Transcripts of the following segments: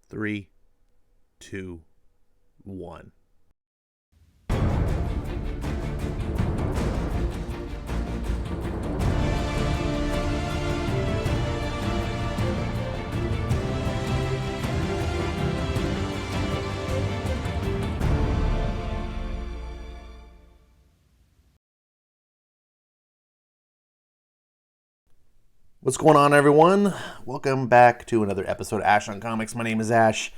3, 2, 1. What's going on, everyone? Welcome back to another episode of Ash on Comics. My name is Ash,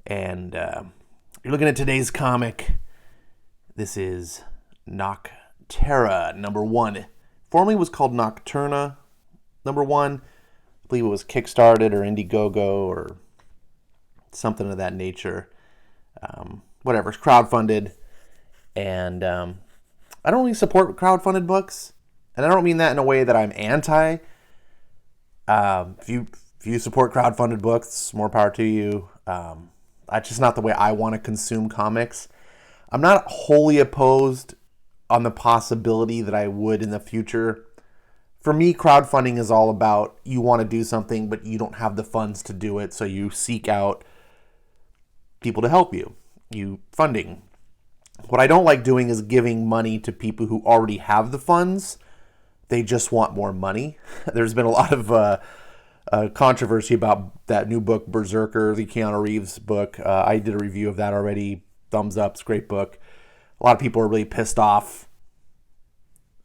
and you're looking at today's comic. This is Nocterra, number 1. Formerly was called Nocturna, number 1. I believe it was Kickstarted or Indiegogo or something of that nature. Whatever, it's crowdfunded. And I don't really support crowdfunded books. And I don't mean that in a way that I'm anti. If you support crowdfunded books, more power to you. That's just not the way I want to consume comics. I'm not wholly opposed on the possibility that I would in the future. For me, crowdfunding is all about you want to do something, but you don't have the funds to do it, so you seek out people to help you. Funding. What I don't like doing is giving money to people who already have the funds. They just want more money. There's been a lot of controversy about that new book, Berserker, the Keanu Reeves book. I did a review of that already. Thumbs up. It's a great book. A lot of people are really pissed off.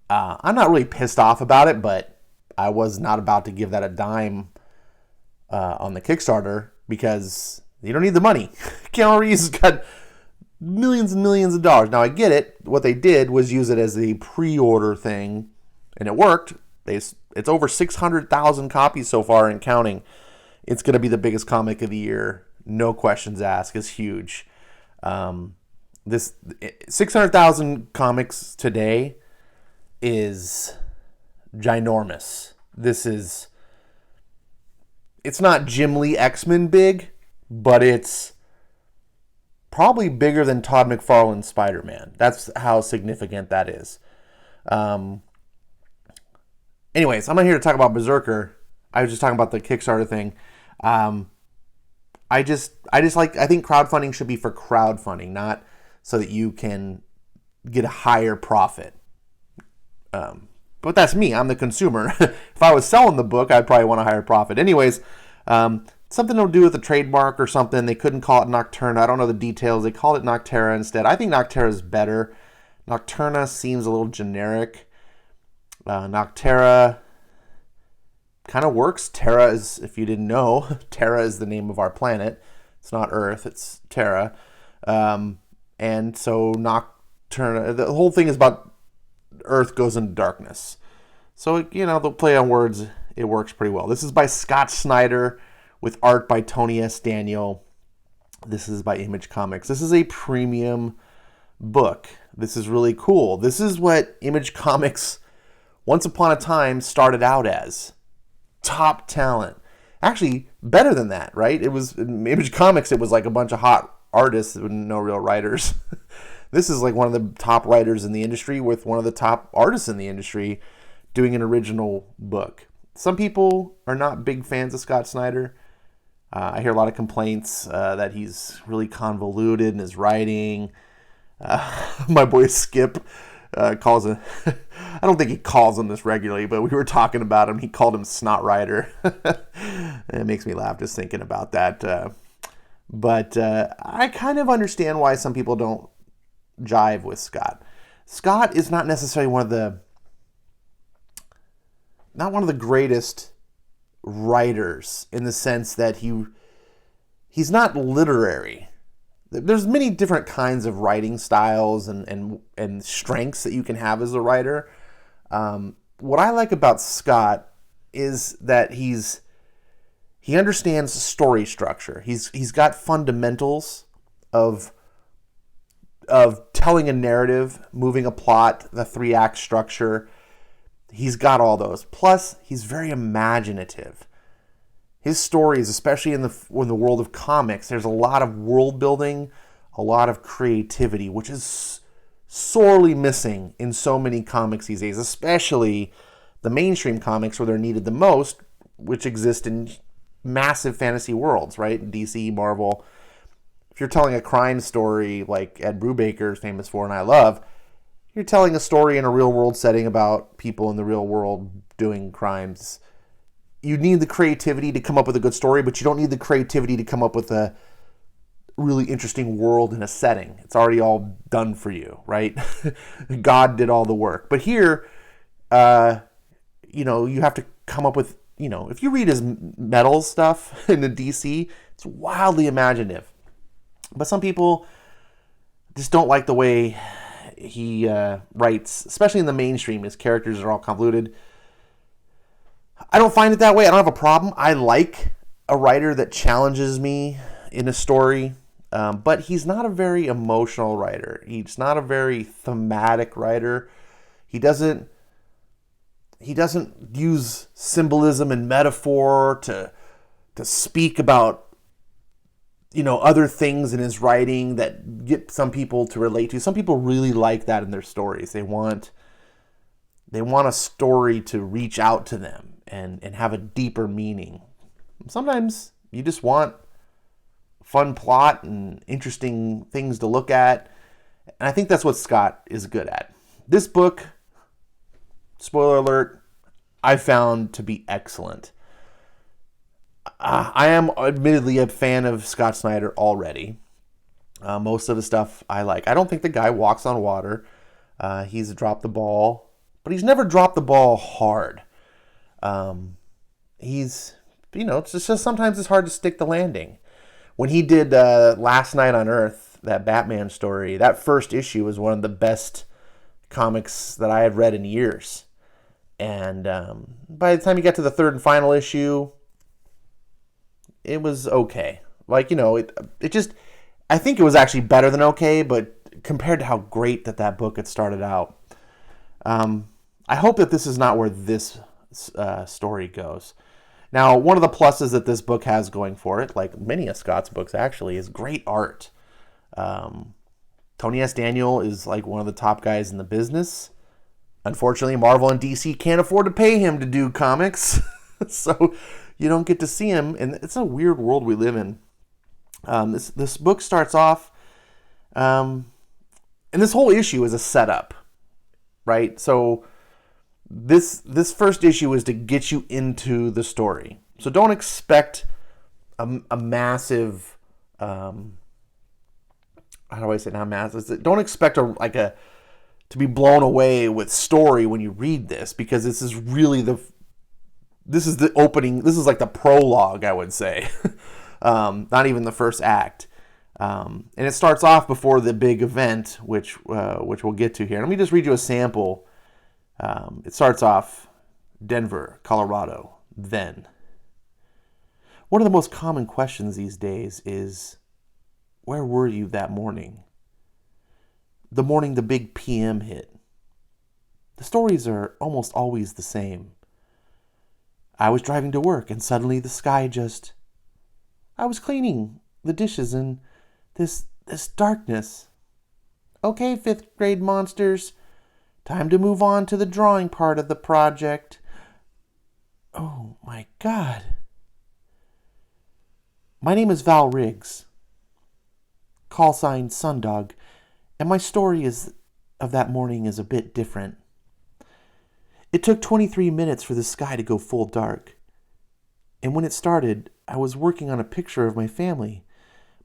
I'm not really pissed off about it, but I was not about to give that a dime on the Kickstarter because you don't need the money. Keanu Reeves has got millions and millions of dollars. Now, I get it. What they did was use it as a pre-order thing. And it worked. It's over 600,000 copies so far and counting. It's going to be the biggest comic of the year. No questions asked. It's huge. This 600,000 comics today is ginormous. It's not Jim Lee X-Men big, but it's probably bigger than Todd McFarlane's Spider-Man. That's how significant that is. Anyways, I'm not here to talk about Berserker. I was just talking about the Kickstarter thing. I think crowdfunding should be for crowdfunding, not so that you can get a higher profit. But that's me. I'm the consumer. If I was selling the book, I'd probably want a higher profit. Anyways, something to do with the trademark or something. They couldn't call it Nocturna. I don't know the details. They called it Nocterra instead. I think Nocterra is better. Nocturna seems a little generic. Nocterra kind of works. Terra is, if you didn't know, Terra is the name of our planet. It's not Earth, it's Terra. And so Nocturna, the whole thing is about Earth goes into darkness. So, the play on words, it works pretty well. This is by SCOTT SNYDER with art by Tony S. Daniel. This is by Image Comics. This is a premium book. This is really cool. This is what Image Comics once upon a time started out as. Top talent. Actually, better than that, right? It was in Image Comics, it was like a bunch of hot artists with no real writers. This is like one of the top writers in the industry with one of the top artists in the industry doing an original book. Some people are not big fans of SCOTT SNYDER. I hear a lot of complaints that he's really convoluted in his writing. My boy Skip calls him, I don't think he calls him this regularly, but we were talking about him. He called him Snot Rider. It makes me laugh just thinking about that. But I kind of understand why some people don't jive with Scott. Scott is not necessarily one of the greatest writers in the sense that he's not literary. There's many different kinds of writing styles and strengths that you can have as a writer. What I like about Scott is that he understands story structure. He's got fundamentals of telling a narrative, moving a plot, the 3-act structure. He's got all those. Plus, he's very imaginative. His stories, especially in the world of comics, there's a lot of world building, a lot of creativity, which is sorely missing in so many comics these days, especially the mainstream comics where they're needed the most, which exist in massive fantasy worlds, right? DC, Marvel. If you're telling a crime story like Ed Brubaker is famous for and I love, you're telling a story in a real world setting about people in the real world doing crimes. You need the creativity to come up with a good story, but you don't need the creativity to come up with a really interesting world and a setting. It's already all done for you, right? God did all the work. But here, you have to come up with, if you read his metal stuff in the DC, it's wildly imaginative. But some people just don't like the way he writes, especially in the mainstream. His characters are all convoluted. I don't find it that way. I don't have a problem. I like a writer that challenges me in a story, but he's not a very emotional writer. He's not a very thematic writer. He doesn't use symbolism and metaphor to speak about other things in his writing that get some people to relate to. Some people really like that in their stories. They want a story to reach out to them and have a deeper meaning. Sometimes you just want fun plot and interesting things to look at. And I think that's what Scott is good at. This book, spoiler alert, I found to be excellent. I am admittedly a fan of Scott Snyder already. Most of the stuff I like. I don't think the guy walks on water. He's dropped the ball, but he's never dropped the ball hard. It's just sometimes it's hard to stick the landing. When he did Last Night on Earth, that Batman story, that first issue was one of the best comics that I had read in years. And by the time you got to the third and final issue, it was okay. It just, I think it was actually better than okay, but compared to how great that book had started out, I hope that this is not where this story goes. Now, one of the pluses that this book has going for it, like many of Scott's books actually, is great art. Tony S. Daniel is like one of the top guys in the business. Unfortunately, Marvel and DC can't afford to pay him to do comics, so you don't get to see him, and it's a weird world we live in. This book starts off, and this whole issue is a setup, right? So this first issue is to get you into the story. So don't expect a massive, how do I say not massive? Don't expect to be blown away with story when you read this, because this is the opening. This is like the prologue, I would say. Not even the first act. And it starts off before the big event, which we'll get to here. Let me just read you a sample. It starts off, Denver, Colorado, then. One of the most common questions these days is, where were you that morning? The morning the big PM hit. The stories are almost always the same. I was driving to work and suddenly the sky just... I was cleaning the dishes and this darkness. Okay, 5th grade monsters. Time to move on to the drawing part of the project. Oh my God. My name is Val Riggs. Call sign Sundog. And my story of that morning is a bit different. It took 23 minutes for the sky to go full dark. And when it started, I was working on a picture of my family.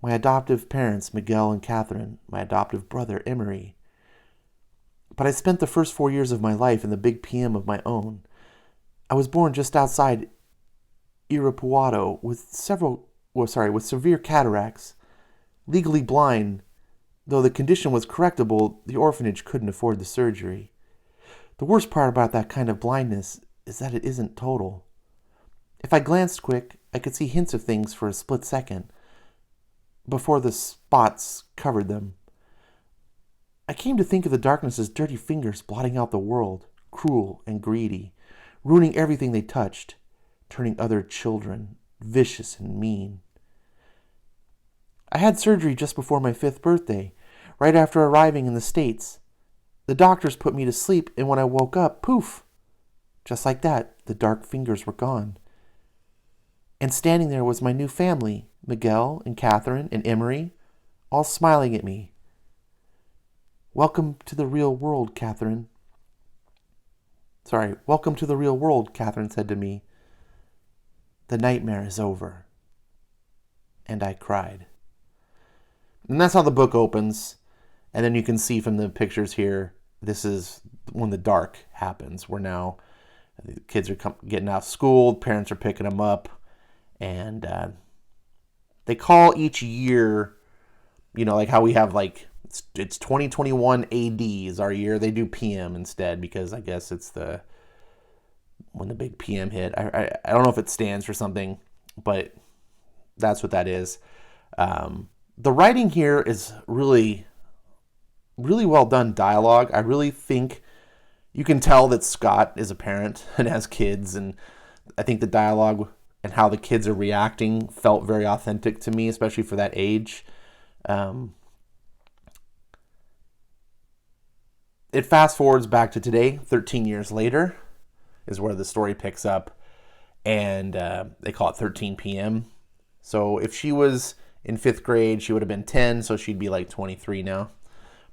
My adoptive parents, Miguel and Catherine, my adoptive brother, Emery. But I spent the first 4 years of my life in the big PM of my own. I was born just outside Irapuato with severe cataracts, legally blind. Though the condition was correctable, the orphanage couldn't afford the surgery. The worst part about that kind of blindness is that it isn't total. If I glanced quick, I could see hints of things for a split second, before the spots covered them. I came to think of the darkness as dirty fingers blotting out the world, cruel and greedy, ruining everything they touched, turning other children vicious and mean. I had surgery just before my 5th birthday, right after arriving in the States. The doctors put me to sleep, and when I woke up, poof! Just like that, the dark fingers were gone. And standing there was my new family, Miguel and Catherine and Emery, all smiling at me. Welcome to the real world, Catherine. Welcome to the real world, Catherine said to me. The nightmare is over. And I cried. And that's how the book opens. And then you can see from the pictures here, this is when the dark happens. Where now the kids are getting out of school, parents are picking them up, and they call each year, like how we have it's 2021 AD is our year. They do PM instead because I guess it's when the big PM hit. I don't know if it stands for something, but that's what that is. The writing here is really, really well done dialogue. I really think you can tell that Scott is a parent and has kids, and I think the dialogue and how the kids are reacting felt very authentic to me, especially for that age. It fast forwards back to today, 13 years later, is where the story picks up, and they call it 13 p.m. So if she was in 5th grade, she would have been 10, so she'd be 23 now,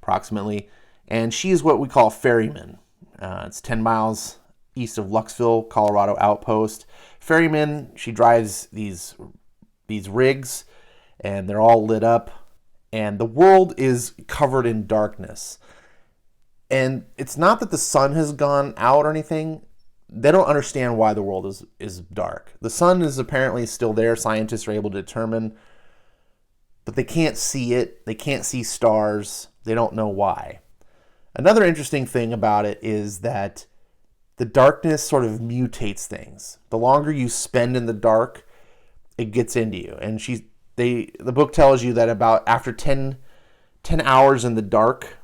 approximately. And she is what we call a ferryman. It's 10 miles east of Luxville, Colorado outpost. Ferryman, she drives these rigs, and they're all lit up, and the world is covered in darkness. And it's not that the sun has gone out or anything. They don't understand why the world is dark. The sun is apparently still there. Scientists are able to determine, but they can't see it. They can't see stars. They don't know why. Another interesting thing about it is that the darkness sort of mutates things. The longer you spend in the dark, it gets into you. And the book tells you that about after 10 hours in the dark,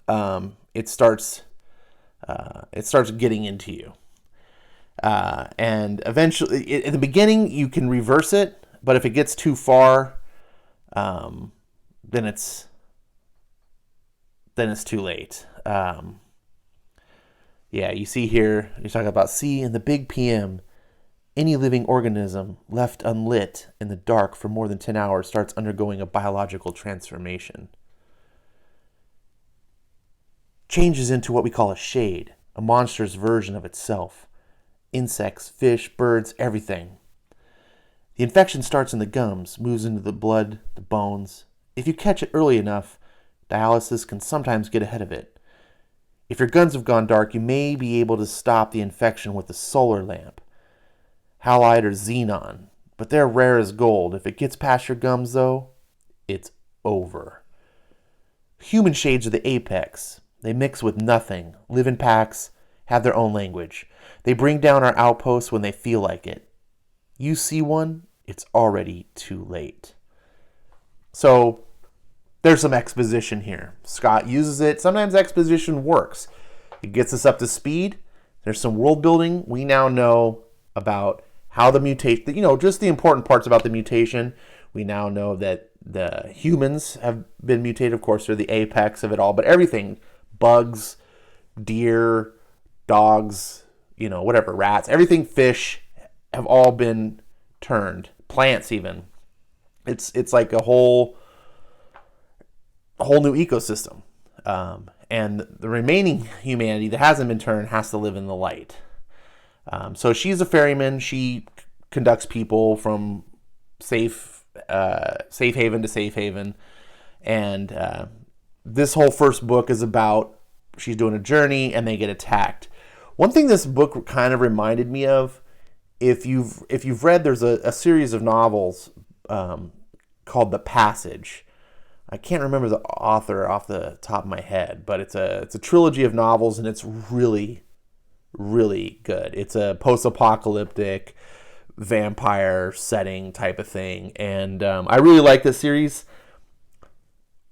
it starts getting into you. And eventually, in the beginning, you can reverse it, but if it gets too far, then it's too late. You see here, you're talking about, see, in the big PM, any living organism left unlit in the dark for more than 10 hours starts undergoing a biological transformation. Changes into what we call a shade, a monstrous version of itself. Insects, fish, birds, everything. The infection starts in the gums, moves into the blood, the bones. If you catch it early enough, dialysis can sometimes get ahead of it. If your guns have gone dark, you may be able to stop the infection with a solar lamp, halide or xenon, but they're rare as gold. If it gets past your gums, though, it's over. Human shades are the apex. They mix with nothing, live in packs, have their own language. They bring down our outposts when they feel like it. You see one, it's already too late. So there's some exposition here. Scott uses it. Sometimes exposition works. It gets us up to speed. There's some world building. We now know about how the mutation, just the important parts about the mutation. We now know that the humans have been mutated. Of course, they're the apex of it all, but everything, bugs, deer, dogs, whatever, rats, everything, fish, have all been turned. Plants even. It's like a whole new ecosystem. And the remaining humanity that hasn't been turned has to live in the light. So she's a ferryman. She conducts people from safe haven to safe haven. And this whole first book is about she's doing a journey and they get attacked. One thing this book kind of reminded me of, if you've read, there's a series of novels called The Passage. I can't remember the author off the top of my head, but it's a trilogy of novels, and it's really, really good. It's a post-apocalyptic vampire setting type of thing, and I really like this series.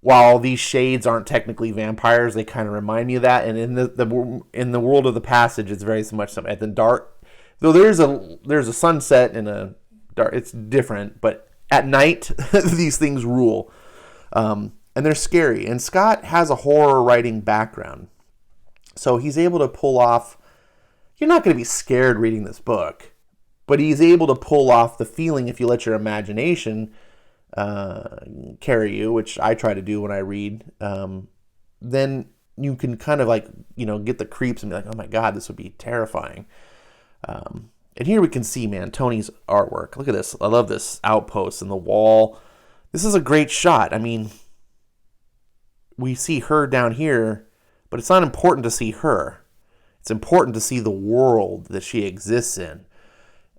While these shades aren't technically vampires, they kind of remind me of that. And in the world of The Passage, it's very much something. At the dark, though there's a sunset and a dark, it's different. But at night, these things rule, and they're scary. And Scott has a horror writing background, so he's able to pull off. You're not going to be scared reading this book, but he's able to pull off the feeling if you let your imagination carry you, which I try to do when I read. Then you can kind of like, get the creeps and be like, oh my God, this would be terrifying. And here we can see, man, Tony's artwork. Look at this. I love this outpost and the wall. This is a great shot. I mean, we see her down here, but it's not important to see her. It's important to see the world that she exists in.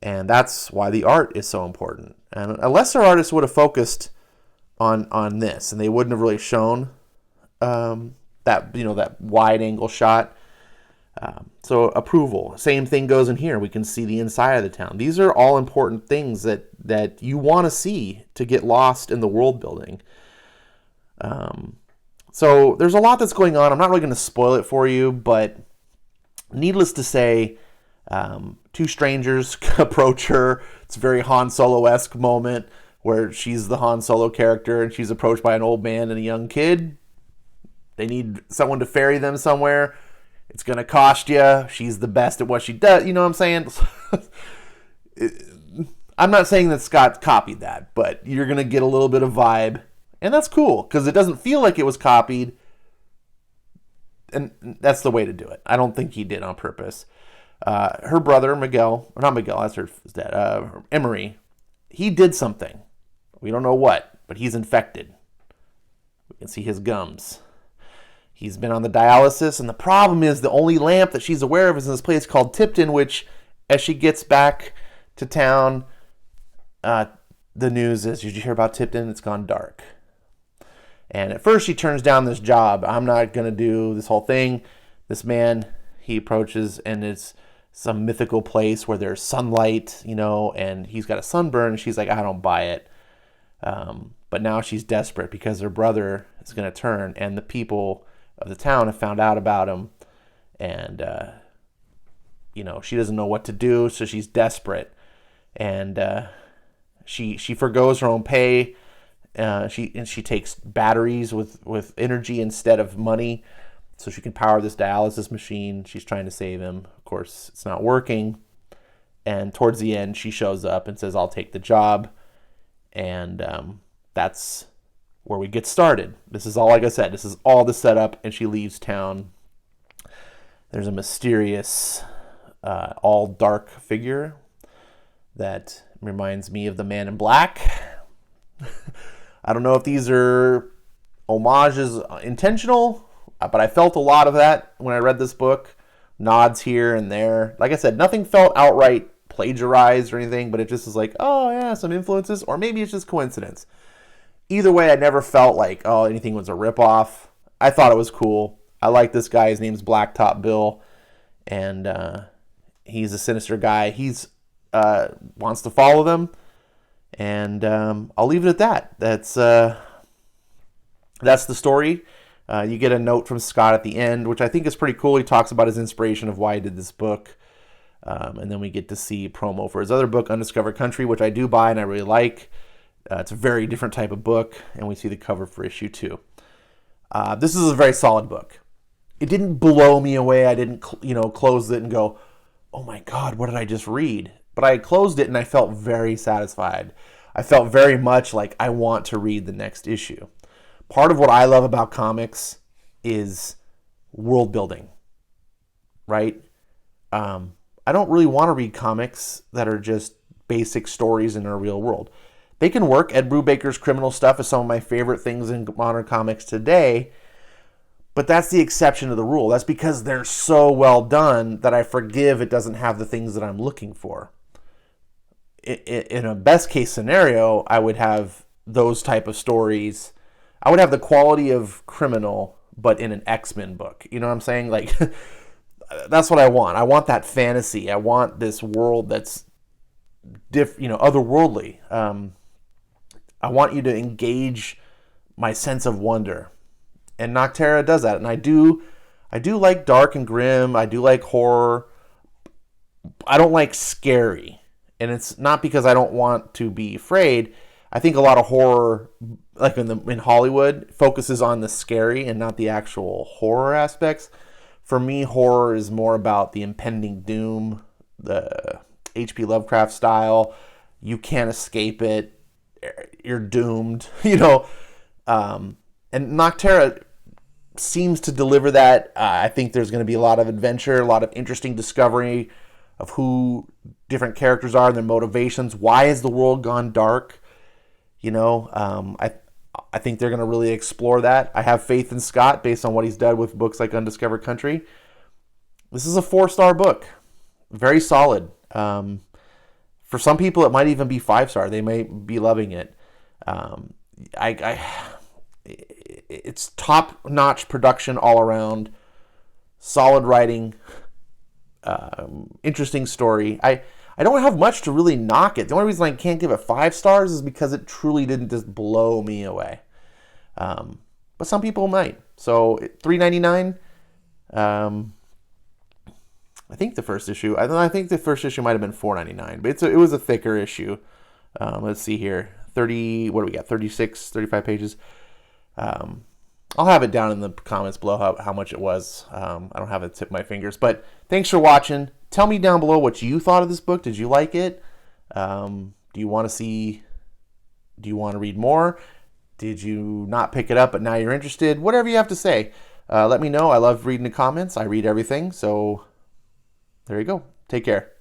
And that's why the art is so important. And a lesser artist would have focused on this, and they wouldn't have really shown that wide angle shot. So approval. Same thing goes in here. We can see the inside of the town. These are all important things that you want to see to get lost in the world building. So there's a lot that's going on. I'm not really going to spoil it for you, but needless to say, two strangers approach her. It's a very Han Solo-esque moment where she's the Han Solo character and she's approached by an old man and a young kid. They need someone to ferry them somewhere. It's going to cost you. She's the best at what she does. You know what I'm saying? I'm not saying that Scott copied that, but you're going to get a little bit of vibe. And that's cool because it doesn't feel like it was copied. And that's the way to do it. I don't think he did on purpose. Her brother, Miguel, or not Miguel, that's her dad, Emery, he did something. We don't know what, but he's infected. We can see his gums. He's been on the dialysis, and the problem is the only lamp that she's aware of is in this place called Tipton, which, as she gets back to town, the news is, did you hear about Tipton? It's gone dark. And at first she turns down this job. I'm not going to do this whole thing. This man, he approaches, and it's some mythical place where there's sunlight, and he's got a sunburn, and she's like, I don't buy it. But now she's desperate because her brother is going to turn, and the people of the town have found out about him, and she doesn't know what to do, so she's desperate, and she forgoes her own pay. She takes batteries with energy instead of money, so she can power this dialysis machine. She's trying to save him. Of course, it's not working, and towards the end, she shows up and says, "I'll take the job," and that's where we get started. This is all, like I said, this is all the setup, and she leaves town. There's a mysterious, all dark figure that reminds me of the Man in Black. I don't know if these are homages intentional, but I felt a lot of that when I read this book. Nods here and there. Like I said, nothing felt outright plagiarized or anything, but it just was like, oh yeah, some influences, or maybe it's just coincidence. Either way, I never felt like, oh, anything was a ripoff. I thought it was cool. I like this guy. His name's Blacktop Bill, and he's a sinister guy. He's wants to follow them, and I'll leave it at that. That's the story. You get a note from Scott at the end, which I think is pretty cool. He talks about his inspiration of why he did this book, and then we get to see promo for his other book, Undiscovered Country, which I do buy and I really like. It's a very different type of book, and we see the cover for issue 2. This is a very solid book. It didn't blow me away. I didn't, close it and go, oh my God, what did I just read? But I closed it and I felt very satisfied. I felt very much like I want to read the next issue. Part of what I love about comics is world building, right? I don't really want to read comics that are just basic stories in our real world. They can work. Ed Brubaker's Criminal Stuff is some of my favorite things in modern comics today, but that's the exception to the rule. That's because they're so well done that I forgive it doesn't have the things that I'm looking for. In a best case scenario, I would have those type of stories. I would have the quality of Criminal, but in an X-Men book. You know what I'm saying? Like, that's what I want. I want that fantasy. I want this world that's otherworldly. I want you to engage my sense of wonder, and Nocterra does that. And I do like dark and grim. I do like horror. I don't like scary, and it's not because I don't want to be afraid. I think a lot of horror, like in Hollywood, focuses on the scary and not the actual horror aspects. For me, horror is more about the impending doom, the H.P. Lovecraft style. You can't escape it. You're doomed, you know. And Nocterra seems to deliver that. I think there's going to be a lot of adventure, a lot of interesting discovery of who different characters are and their motivations. Why has the world gone dark? You know, I think they're going to really explore that. I have faith in Scott based on what he's done with books like Undiscovered Country. This is a 4-star book. Very solid. For some people, it might even be 5-star. They may be loving it. It's top-notch production all around. Solid writing. Interesting story. I don't have much to really knock it. The only reason I can't give it 5 stars is because it truly didn't just blow me away. But some people might. So $3.99. I think the first issue. I think the first issue might have been $4.99, but it was a thicker issue. Let's see here. 30. What do we got? 36, 35 pages. I'll have it down in the comments below how much it was. I don't have it to tip my fingers, but thanks for watching. Tell me down below what you thought of this book. Did you like it? Do you want to read more? Did you not pick it up, but now you're interested? Whatever you have to say. Let me know. I love reading the comments. I read everything. So there you go. Take care.